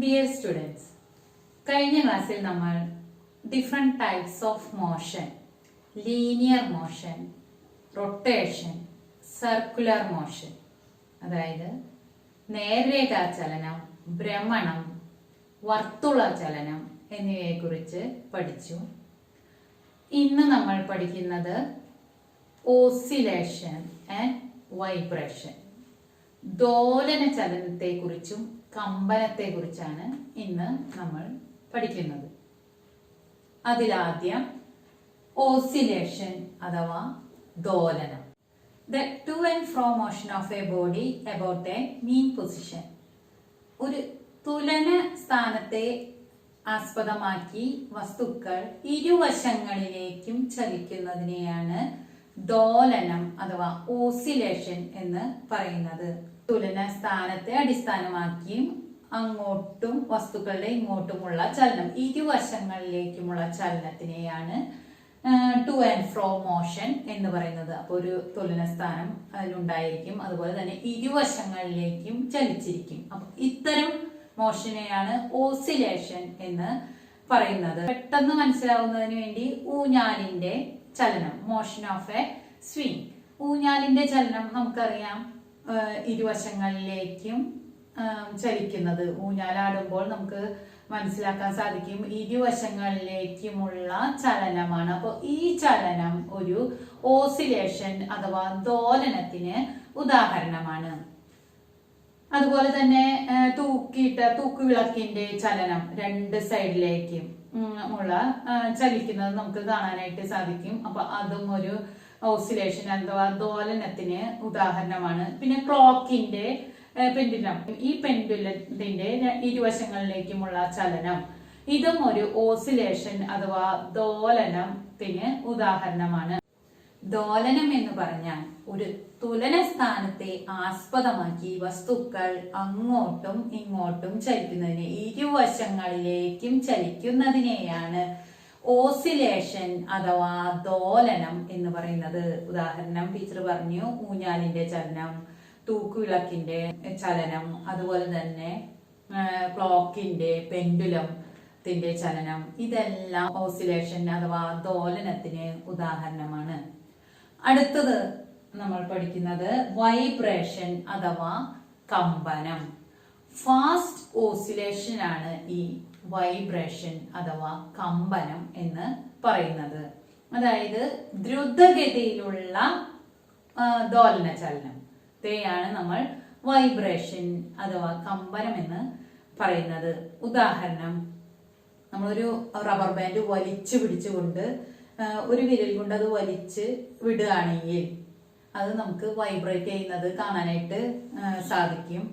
Dear students, കഴിഞ്ഞ ക്ലാസ്സിൽ നമ്മൾ different types of motion, linear motion, rotation, circular motion, അതായത് നേർരേഖാചലനം, ഭ്രമണം, വർത്തുള ചലനം എന്നിവയെക്കുറിച്ച് പഠിച്ചു. ഇന്ന് നമ്മൾ പഠിക്കുന്നത് ഓസിലേഷൻ ആൻഡ് വൈബ്രേഷൻ, ദോലന ചലനത്തെക്കുറിച്ചും കമ്പനത്തെക്കുറിച്ചാണ് ഇന്ന് നമ്മൾ പഠിക്കുന്നത്. അതിലാദ്യം ഓസിലേഷൻ അഥവാ ദോലനം. The to and fro motion of a body about a mean position. ഒരു തുലന സ്ഥാനത്തെ ആസ്പദമാക്കി വസ്തുക്കൾ ഇരുവശങ്ങളിലേക്കും ചലിക്കുന്നതിനെയാണ് ദോലനം അഥവാ ഓസിലേഷൻ എന്ന് പറയുന്നത്. തുലന സ്ഥാനത്തെ അടിസ്ഥാനമാക്കിയും അങ്ങോട്ടും വസ്തുക്കളുടെ ഇങ്ങോട്ടുമുള്ള ചലനം, ഇരുവശങ്ങളിലേക്കുമുള്ള ചലനത്തിനെയാണ് ടു ആൻഡ് ഫ്രോ മോഷൻ എന്ന് പറയുന്നത്. അപ്പൊ ഒരു തുലന സ്ഥാനം അതിലുണ്ടായിരിക്കും, അതുപോലെ തന്നെ ഇരുവശങ്ങളിലേക്കും ചലിച്ചിരിക്കും. അപ്പൊ ഇത്തരം മോഷനെയാണ് ഓസിലേഷൻ എന്ന് പറയുന്നത്. പെട്ടെന്ന് മനസ്സിലാവുന്നതിന് വേണ്ടി ഊഞ്ഞാലിന്റെ ചലനം, മോഷൻ ഓഫ് എ സ്വിംഗ്. ഊഞ്ഞാലിന്റെ ചലനം നമുക്കറിയാം, ഇരുവശങ്ങളിലേക്കും ചലിക്കുന്നത്. ഊഞ്ഞാലാടുമ്പോൾ നമുക്ക് മനസ്സിലാക്കാൻ സാധിക്കും ഇരുവശങ്ങളിലേക്കുമുള്ള ചലനമാണ്. അപ്പോൾ ഈ ചലനം ഒരു ഓസിലേഷൻ അഥവാ ദോലനത്തിന് ഉദാഹരണമാണ്. അതുപോലെ തന്നെ തൂക്കുവിളക്കിന്റെ ചലനം രണ്ട് സൈഡിലേക്കും ഉള്ള ചലിക്കുന്നത് നമുക്ക് കാണാനായിട്ട് സാധിക്കും. അപ്പൊ അതും ഒരു ഓസിലേഷൻ അഥവാ ദോലനത്തിന് ഉദാഹരണമാണ്. പിന്നെ ക്ലോക്കിന്റെ പെൻഡുലം, ഈ പെൻഡുലത്തിന്റെ ഇരുവശങ്ങളിലേക്കുമുള്ള ചലനം, ഇതും ഒരു ഓസിലേഷൻ അഥവാ ദോലനത്തിന് ഉദാഹരണമാണ്. ദോലനം എന്ന് പറഞ്ഞാൽ ഒരു തുലന സ്ഥാനത്തെ ആസ്പദമാക്കി വസ്തുക്കൾ അങ്ങോട്ടും ഇങ്ങോട്ടും ചലിക്കുന്നതിനെ, ഇരുവശങ്ങളിലേക്കും ചലിക്കുന്നതിനെയാണ് ഓസിലേഷൻ അഥവാ ദോലനം എന്ന് പറയുന്നത്. ഉദാഹരണം ടീച്ചർ പറഞ്ഞു, ഊഞ്ഞാലിന്റെ ചലനം, തൂക്കുവിളക്കിന്റെ ചലനം, അതുപോലെ തന്നെ ക്ലോക്കിന്റെ പെൻഡുലത്തിന്റെ ചലനം, ഇതെല്ലാം ഓസിലേഷൻ അഥവാ ദോലനത്തിന് ഉദാഹരണമാണ്. അടുത്തത് നമ്മൾ പഠിക്കുന്നത് വൈബ്രേഷൻ അഥവാ കമ്പനം. ഫാസ്റ്റ് ഓസിലേഷൻ ആണ് ഈ വൈബ്രേഷൻ അഥവാ കമ്പനം എന്ന് പറയുന്നത്. അതായത് ദ്രുതഗതിയിലുള്ള ദോലന ചലനം ാണ് നമ്മൾ വൈബ്രേഷൻ അഥവാ കമ്പനം എന്ന് പറയുന്നത്. ഉദാഹരണം, നമ്മളൊരു റബ്ബർ ബാൻഡ് വലിച്ചു പിടിച്ചുകൊണ്ട് ഒരു വിരൽ കൊണ്ട് അത് വലിച്ച് വിടുകയാണെങ്കിൽ അത് നമുക്ക് വൈബ്രേറ്റ് ചെയ്യുന്നത് കാണാനായിട്ട് സാധിക്കും.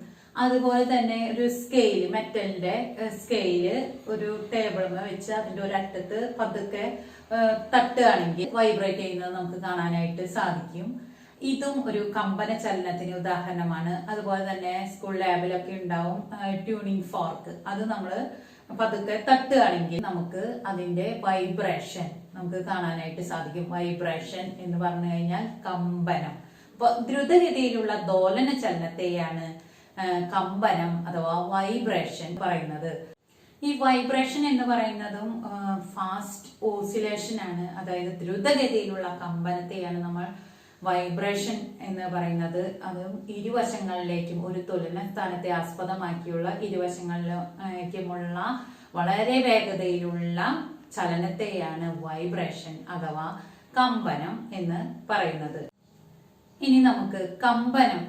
അതുപോലെ തന്നെ ഒരു സ്കെയില്, മെറ്റലിന്റെ സ്കെയില് ഒരു ടേബിളിൽ വെച്ച് അതിന്റെ ഒരു അറ്റത്ത് പതുക്കെ തട്ടുകയാണെങ്കിൽ വൈബ്രേറ്റ് ചെയ്യുന്നത് നമുക്ക് കാണാനായിട്ട് സാധിക്കും. ഇതും ഒരു കമ്പന ചലനത്തിന് ഉദാഹരണമാണ്. അതുപോലെ തന്നെ സ്കൂൾ ലാബിലൊക്കെ ഉണ്ടാവും ട്യൂണിംഗ് ഫോർക്ക്, അത് നമ്മൾ പതുക്കെ തട്ടുകയാണെങ്കിൽ നമുക്ക് അതിന്റെ വൈബ്രേഷൻ നമുക്ക് കാണാനായിട്ട് സാധിക്കും. വൈബ്രേഷൻ എന്ന് പറഞ്ഞു കഴിഞ്ഞാൽ കമ്പനം. അപ്പൊ ദ്രുതഗതിയിലുള്ള ദോലന ചലനത്തെയാണ് കമ്പനം അഥവാ വൈബ്രേഷൻ പറയുന്നത്. ഈ വൈബ്രേഷൻ എന്ന് പറയുന്നതും ഫാസ്റ്റ് ഓസിലേഷൻ ആണ്. അതായത് ദ്രുതഗതിയിലുള്ള കമ്പനത്തെയാണ് നമ്മൾ വൈബ്രേഷൻ എന്ന് പറയുന്നത്. അതും ഇരുവശങ്ങളിലേക്കും, ഒരു തുലന സ്ഥാനത്തെ ആസ്പദമാക്കിയുള്ള ഇരുവശങ്ങളിലേക്കുമുള്ള വളരെ വേഗതയിലുള്ള ചലനത്തെയാണ് വൈബ്രേഷൻ അഥവാ കമ്പനം എന്ന് പറയുന്നത്. ഇനി നമുക്ക് കമ്പനം,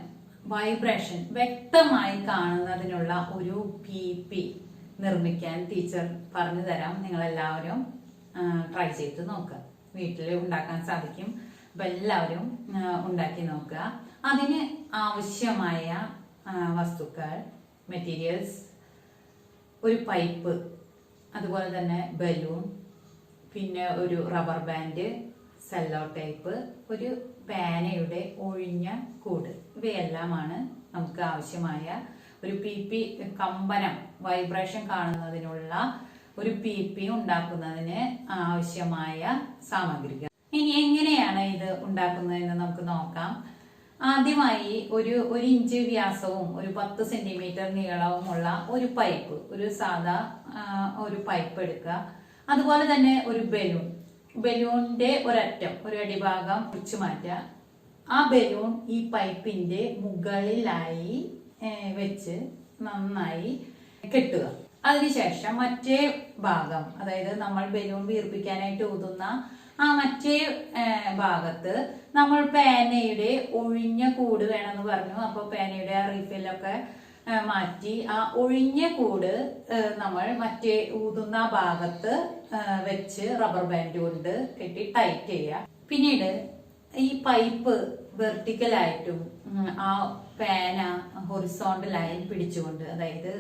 വൈബ്രേഷൻ വ്യക്തമായി കാണുന്നതിനുള്ള ഒരു PP നിർമ്മിക്കാൻ ടീച്ചർ പറഞ്ഞു തരാം. നിങ്ങളെല്ലാവരും ട്രൈ ചെയ്ത് നോക്കുക. വീട്ടിൽ ഉണ്ടാക്കാൻ സാധിക്കും. അപ്പൊ എല്ലാവരും ഉണ്ടാക്കി നോക്കുക. അതിന് ആവശ്യമായ വസ്തുക്കൾ, മെറ്റീരിയൽസ്, ഒരു പൈപ്പ്, അതുപോലെ തന്നെ ബലൂൺ, പിന്നെ ഒരു റബ്ബർ ബാൻഡ്, സെല്ലോ ടേപ്പ്, ഒരു പേനയുടെ ഒഴിഞ്ഞ കൂട്, ഇവയെല്ലാമാണ് നമുക്ക് ആവശ്യമായ ഒരു PP കമ്പനം, വൈബ്രേഷൻ കാണുന്നതിനുള്ള ഒരു PP ഉണ്ടാക്കുന്നതിന് ആവശ്യമായ സാമഗ്രികൾ. ഇനി എങ്ങനെയാണ് ഇത് ഉണ്ടാക്കുന്നതെന്ന് നമുക്ക് നോക്കാം. ആദ്യമായി ഒരു ഇഞ്ച് വ്യാസവും ഒരു 10 സെന്റിമീറ്റർ നീളവുമുള്ള ഒരു പൈപ്പ്, ഒരു സാധാ ഒരു പൈപ്പ് എടുക്കുക. അതുപോലെ തന്നെ ഒരു ബലൂണിന്റെ ഒരറ്റം, ഒരു അടിഭാഗം മുറിച്ചു മാറ്റുക. ആ ബലൂൺ ഈ പൈപ്പിന്റെ മുകളിലായി വെച്ച് നന്നായി കെട്ടുക. അതിനുശേഷം മറ്റേ ഭാഗം, അതായത് നമ്മൾ ബലൂൺ വീർപ്പിക്കാനായിട്ട് ഊതുന്ന ആ മറ്റേ ഭാഗത്ത് നമ്മൾ പേനയുടെ ഒഴിഞ്ഞ കൂട് വേണമെന്ന് പറഞ്ഞു. അപ്പൊ പേനയുടെ ആ റീഫിലൊക്കെ മാറ്റി ആ ഒഴിഞ്ഞ കൂട് നമ്മൾ മറ്റേ ഊതുന്ന ഭാഗത്ത് വെച്ച് റബ്ബർ ബാൻഡ് കൊണ്ട് കെട്ടി ടൈറ്റ് ചെയ്യുക. പിന്നീട് ഈ പൈപ്പ് വെർട്ടിക്കലായിട്ടും ആ പേന ഹൊറിസോണ്ടലായി പിടിച്ചുകൊണ്ട്, അതായത്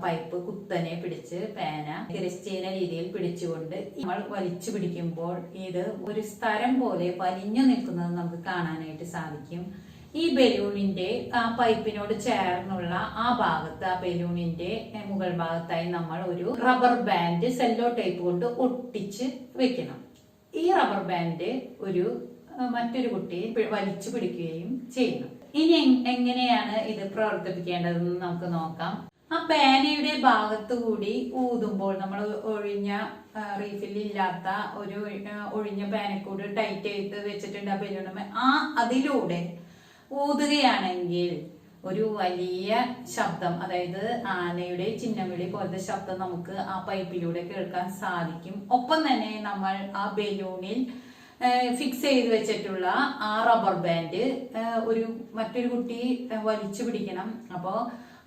പൈപ്പ് കുത്തനെ പിടിച്ച് പേന തിരശ്ചീന രീതിയിൽ പിടിച്ചുകൊണ്ട് നമ്മൾ വലിച്ചു പിടിക്കുമ്പോൾ ഇത് ഒരു സ്ഥലം പോലെ വലിഞ്ഞു നിൽക്കുന്നത് നമുക്ക് കാണാനായിട്ട് സാധിക്കും. ഈ ബലൂണിന്റെ ആ പൈപ്പിനോട് ചേർന്നുള്ള ആ ഭാഗത്ത്, ആ ബലൂണിന്റെ മുകൾ ഭാഗത്തായി നമ്മൾ ഒരു റബ്ബർ ബാൻഡ് സെല്ലോ ടേപ്പ് കൊണ്ട് ഒട്ടിച്ച് വെക്കണം. ഈ റബ്ബർ ബാൻഡ് മറ്റൊരു കുട്ടി വലിച്ചു പിടിക്കുകയും ചെയ്യണം. ഇനി എങ്ങനെയാണ് ഇത് പ്രവർത്തിപ്പിക്കേണ്ടതെന്ന് നമുക്ക് നോക്കാം. ആ പേനയുടെ ഭാഗത്തു കൂടി ഊതുമ്പോൾ നമ്മൾ ഒഴിഞ്ഞ റീഫില്ലാത്ത ഒരു ഒഴിഞ്ഞ പേനക്കൂട് ടൈറ്റ് ചെയ്ത് വെച്ചിട്ടുണ്ട് ആ ബലൂണുമേ, അതിലൂടെ ഊതുകയാണെങ്കിൽ ഒരു വലിയ ശബ്ദം, അതായത് ആനയുടെ ചിഹ്നവിളി പോലത്തെ ശബ്ദം നമുക്ക് ആ പൈപ്പിലൂടെ കേൾക്കാൻ സാധിക്കും. ഒപ്പം തന്നെ നമ്മൾ ആ ബലൂണിൽ ഫിക്സ് ചെയ്ത് വെച്ചിട്ടുള്ള ആ റബ്ബർ ബാൻഡ് മറ്റൊരു കുട്ടി വലിച്ചു പിടിക്കണം. അപ്പോൾ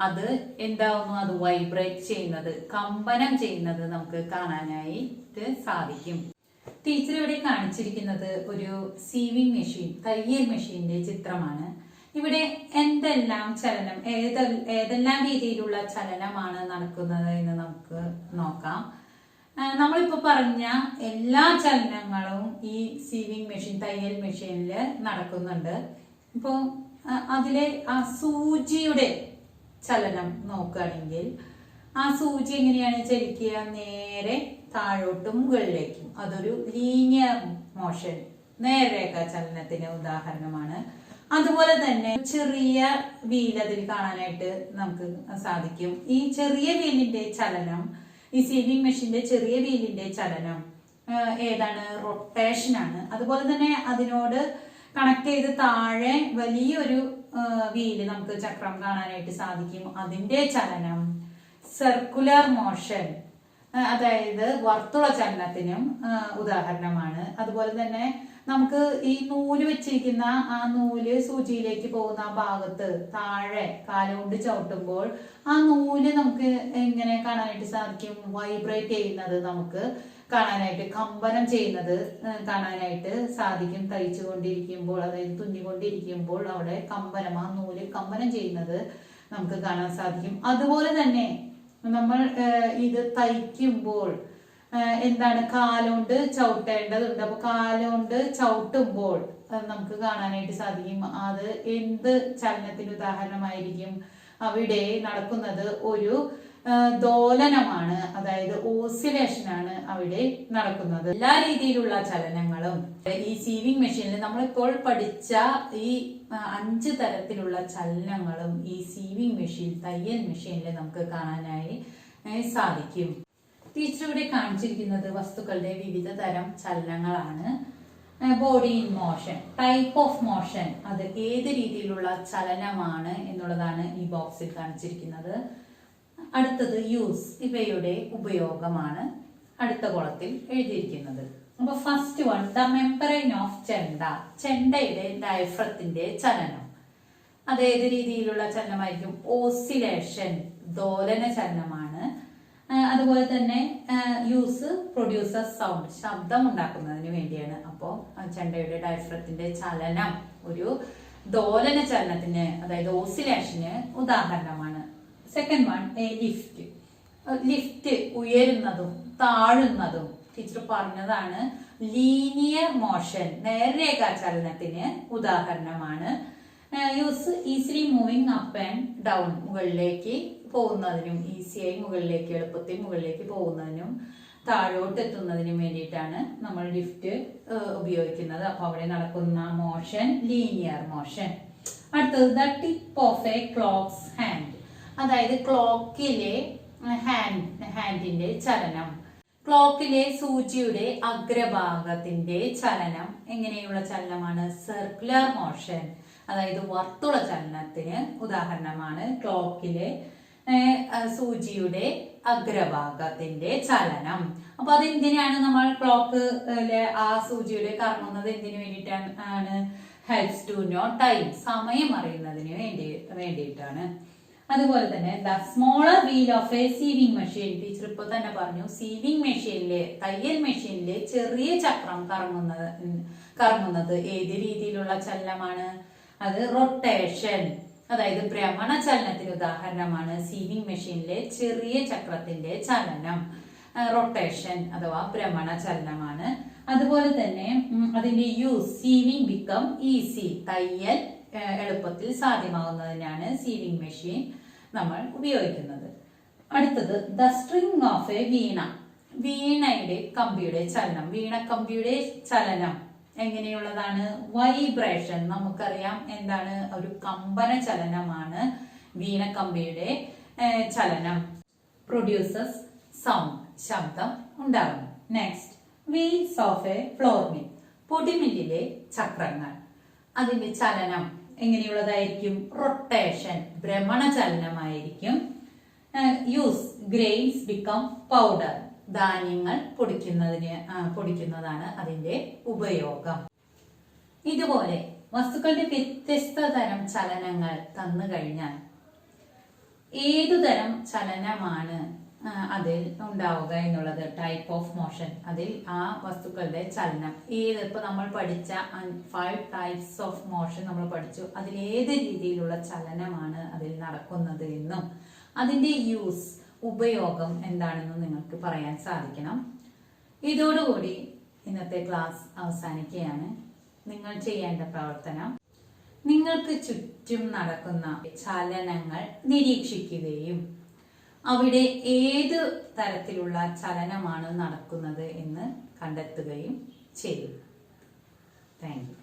അത് എന്താവുന്നു, അത് വൈബ്രേറ്റ് ചെയ്യുന്നത്, കമ്പനം ചെയ്യുന്നത് നമുക്ക് കാണാനായിട്ട് സാധിക്കും. ടീച്ചർ ഇവിടെ കാണിച്ചിരിക്കുന്നത് ഒരു സീവിംഗ് മെഷീൻ, തയ്യൽ മെഷീന്റെ ചിത്രമാണ്. ഇവിടെ എന്തെല്ലാം ചലനം, ഏതെല്ലാം രീതിയിലുള്ള ചലനമാണ് നടക്കുന്നത് എന്ന് നമുക്ക് നോക്കാം. നമ്മളിപ്പോ പറഞ്ഞ എല്ലാ ചലനങ്ങളും ഈ സീവിംഗ് മെഷീൻ, തയ്യൽ മെഷീനിൽ നടക്കുന്നുണ്ട്. ഇപ്പോ അതിലെ ആ സൂചിയുടെ ചലനം നോക്കുകയാണെങ്കിൽ ആ സൂചി എങ്ങനെയാണ് ചലിക്കുക, നേരെ താഴോട്ടും മുകളിലേക്കും. അതൊരു ലീനിയർ മോഷൻ, നേർരേഖ ചലനത്തിന് ഉദാഹരണമാണ്. അതുപോലെ തന്നെ ചെറിയ വീൽ അതിൽ കാണാനായിട്ട് നമുക്ക് സാധിക്കും. ഈ ചെറിയ വീലിന്റെ ചലനം, ഈ സീവിംഗ് മെഷീന്റെ ചെറിയ വീലിന്റെ ചലനം ഏതാണ്, റൊട്ടേഷൻ ആണ്. അതുപോലെ തന്നെ അതിനോട് കണക്ട് ചെയ്ത് താഴെ വലിയൊരു വീല് നമുക്ക് ചക്രം കാണാനായിട്ട് സാധിക്കും. അതിന്റെ ചലനം സർക്കുലർ മോഷൻ, അതായത് വർത്തുള ചലനത്തിനും ഉദാഹരണമാണ്. അതുപോലെ തന്നെ നമുക്ക് ഈ നൂല് വെച്ചിരിക്കുന്ന ആ നൂല് സൂചിയിലേക്ക് പോകുന്ന ആ ഭാഗത്ത് താഴെ കാലുകൊണ്ട് ചവിട്ടുമ്പോൾ ആ നൂല് നമുക്ക് എങ്ങനെ കാണാനായിട്ട് സാധിക്കും, വൈബ്രേറ്റ് ചെയ്യുന്നത് നമുക്ക് കാണാനായിട്ട്, കമ്പനം ചെയ്യുന്നത് കാണാനായിട്ട് സാധിക്കും. തയ്ച്ചു കൊണ്ടിരിക്കുമ്പോൾ, അതായത് തുന്നിക്കൊണ്ടിരിക്കുമ്പോൾ അവിടെ കമ്പനം, ആ നൂല് കമ്പനം ചെയ്യുന്നത് നമുക്ക് കാണാൻ സാധിക്കും. അതുപോലെ തന്നെ നമ്മൾ ഇത് തയ്ക്കുമ്പോൾ എന്താണ്, കാലുകൊണ്ട് ചവിട്ടേണ്ടതുണ്ട്. അപ്പൊ കാലുകൊണ്ട് ചവിട്ടുമ്പോൾ നമുക്ക് കാണാനായിട്ട് സാധിക്കും അത് എന്ത് ചലനത്തിന് ഉദാഹരണമായിരിക്കും. അവിടെ നടക്കുന്നത് ഒരു ദോലനമാണ്, അതായത് ഓസിലേഷൻ ആണ് അവിടെ നടക്കുന്നത്. എല്ലാ രീതിയിലുള്ള ചലനങ്ങളും ഈ സീവിംഗ് മെഷീനിൽ നമ്മളിപ്പോൾ പഠിച്ച ഈ 5 തരത്തിലുള്ള ചലനങ്ങളും ഈ സീവിംഗ് മെഷീൻ, തയ്യൽ മെഷീനിൽ നമുക്ക് കാണാനായി സാധിക്കും. ടീച്ചർ ഇവിടെ കാണിച്ചിരിക്കുന്നത് വസ്തുക്കളുടെ വിവിധ തരം ചലനങ്ങളാണ്. Body in motion, type of motion, അത് ഏത് രീതിയിലുള്ള ചലനമാണ് എന്നുള്ളതാണ് ഈ ബോക്സിൽ കാണിച്ചിരിക്കുന്നത്. അടുത്തത് യൂസ്, ഇവയുടെ ഉപയോഗമാണ് അടുത്ത കോളത്തിൽ എഴുതിയിരിക്കുന്നത്. അപ്പൊ first one, the membrane of ചെണ്ട, ചെണ്ടയുടെ ഡയഫ്രത്തിന്റെ ചലനം. അത് ഏത് രീതിയിലുള്ള ചലനമായിരിക്കും, ഓസിലേഷൻ, ദോലന ചലനമാണ്. അതുപോലെ തന്നെ യൂസ്, പ്രൊഡ്യൂസർ സൗണ്ട്, ശബ്ദം ഉണ്ടാക്കുന്നതിന് വേണ്ടിയാണ്. അപ്പോൾ ചെണ്ടയുടെ ഡയഫ്രത്തിന്റെ ചലനം ഒരു ദോലന ചലനത്തിന്, അതായത് ഓസിലേഷന് ഉദാഹരണമാണ്. സെക്കൻഡ് വൺ, ലിഫ്റ്റ്, ലിഫ്റ്റ് ഉയരുന്നതും താഴുന്നതും ടീച്ചർ പറഞ്ഞതാണ്. ലീനിയർ മോഷൻ, നേർരേഖാ ചലനത്തിന് ഉദാഹരണമാണ്. Use, easily moving up and down, മുകളിലേക്ക് പോകുന്നതിനും, ഈസിയായി മുകളിലേക്ക്, എളുപ്പത്തിൽ മുകളിലേക്ക് പോകുന്നതിനും താഴോട്ട് എത്തുന്നതിനും വേണ്ടിയിട്ടാണ് നമ്മൾ ലിഫ്റ്റ് ഉപയോഗിക്കുന്നത്. അപ്പൊ അവിടെ നടക്കുന്ന മോഷൻ ലീനിയർ മോഷൻ. അടുത്തത് the tip of A clocks hand, അതായത് ക്ലോക്കിലെ ഹാൻഡിന്റെ ചലനം. ക്ലോക്കിലെ സൂചിയുടെ അഗ്രഭാഗത്തിന്റെ ചലനം എങ്ങനെയുള്ള ചലനമാണ്? സർക്കുലർ മോഷൻ, അതായത് വർത്തുള ചലനത്തിന് ഉദാഹരണമാണ് ക്ലോക്കിലെ സൂചിയുടെ അഗ്രഭാഗത്തിന്റെ ചലനം. അപ്പൊ അതെന്തിനാണ് നമ്മൾ ക്ലോക്ക് ആ സൂചിയുടെ കറങ്ങുന്നത് എന്തിനു വേണ്ടിയിട്ടാണ്? ഹെൽപ്സ് ടു നോ ടൈം, സമയം അറിയുന്നതിന് വേണ്ടിയിട്ടാണ്. അതുപോലെ തന്നെ the smaller wheel of A sewing machine, teacher ഇപ്പൊ തന്നെ പറഞ്ഞു സീവിംഗ് മെഷീനിലെ തയ്യൽ മെഷീനിലെ ചെറിയ ചക്രം കറങ്ങുന്നത് ഏത് രീതിയിലുള്ള ചലനമാണ്? അത് റൊട്ടേഷൻ, അതായത് ഭ്രമണ ചലനത്തിന് ഉദാഹരണമാണ് സീവിംഗ് മെഷീനിലെ ചെറിയ ചക്രത്തിന്റെ ചലനം. റൊട്ടേഷൻ അഥവാ ഭ്രമണ ചലനമാണ്. അതുപോലെ തന്നെ അതിന്റെ യൂസ്, സീവിംഗ് ബിക്കം ഈസി, തയ്യൽ എളുപ്പത്തിൽ സാധ്യമാകുന്നതിനാണ് സീവിംഗ് മെഷീൻ നമ്മൾ ഉപയോഗിക്കുന്നത്. അടുത്തത് ദ സ്ട്രിങ് ഓഫ് എ വീണ, വീണയുടെ കമ്പിയുടെ ചലനം. വീണക്കമ്പിയുടെ ചലനം എങ്ങനെയുള്ളതാണ്? വൈബ്രേഷൻ, നമുക്കറിയാം എന്താണ്, ഒരു കമ്പന ചലനമാണ് വീണക്കമ്പിയുടെ ചലനം. പ്രൊഡ്യൂസസ് സൗണ്ട്, ശബ്ദം ഉണ്ടാകുന്നു. Next wheels of a flour mill, പൊടിമില്ലിലെ ചക്രങ്ങൾ, അതിന്റെ ചലനം എങ്ങനെയുള്ളതായിരിക്കും? റൊട്ടേഷൻ, ഭ്രമണ ചലനമായിരിക്കും. യൂസ്, ഗ്രെയിൻസ് ബിക്കം പൗഡർ, ധാന്യങ്ങൾ പൊടിക്കുന്നതാണ് അതിന്റെ ഉപയോഗം. ഇതുപോലെ വസ്തുക്കളുടെ വ്യത്യസ്ത തരം ചലനങ്ങൾ തന്നു കഴിഞ്ഞാൽ ഏതുതരം ചലനമാണ് അതിൽ ഉണ്ടാവുക എന്നുള്ളത്, ടൈപ്പ് ഓഫ് മോഷൻ, അതിൽ ആ വസ്തുക്കളുടെ ചലനം ഇപ്പൊ നമ്മൾ പഠിച്ച 5 ടൈപ്സ് ഓഫ് മോഷൻ നമ്മൾ പഠിച്ചു, അതിൽ ഏത് രീതിയിലുള്ള ചലനമാണ് അതിൽ നടക്കുന്നത് എന്നും അതിന്റെ യൂസ്, ഉപയോഗം എന്താണെന്നും നിങ്ങൾക്ക് പറയാൻ സാധിക്കണം. ഇതോടുകൂടി ഇന്നത്തെ ക്ലാസ് അവസാനിക്കുകയാണ്. നിങ്ങൾ ചെയ്യേണ്ട പ്രവർത്തനം, നിങ്ങൾക്ക് ചുറ്റും നടക്കുന്ന ചലനങ്ങൾ നിരീക്ഷിക്കുകയും അവിടെ ഏത് തരത്തിലുള്ള ചലനമാണ് നടക്കുന്നത് എന്ന് കണ്ടെത്തുകയും ചെയ്യും. Thank you.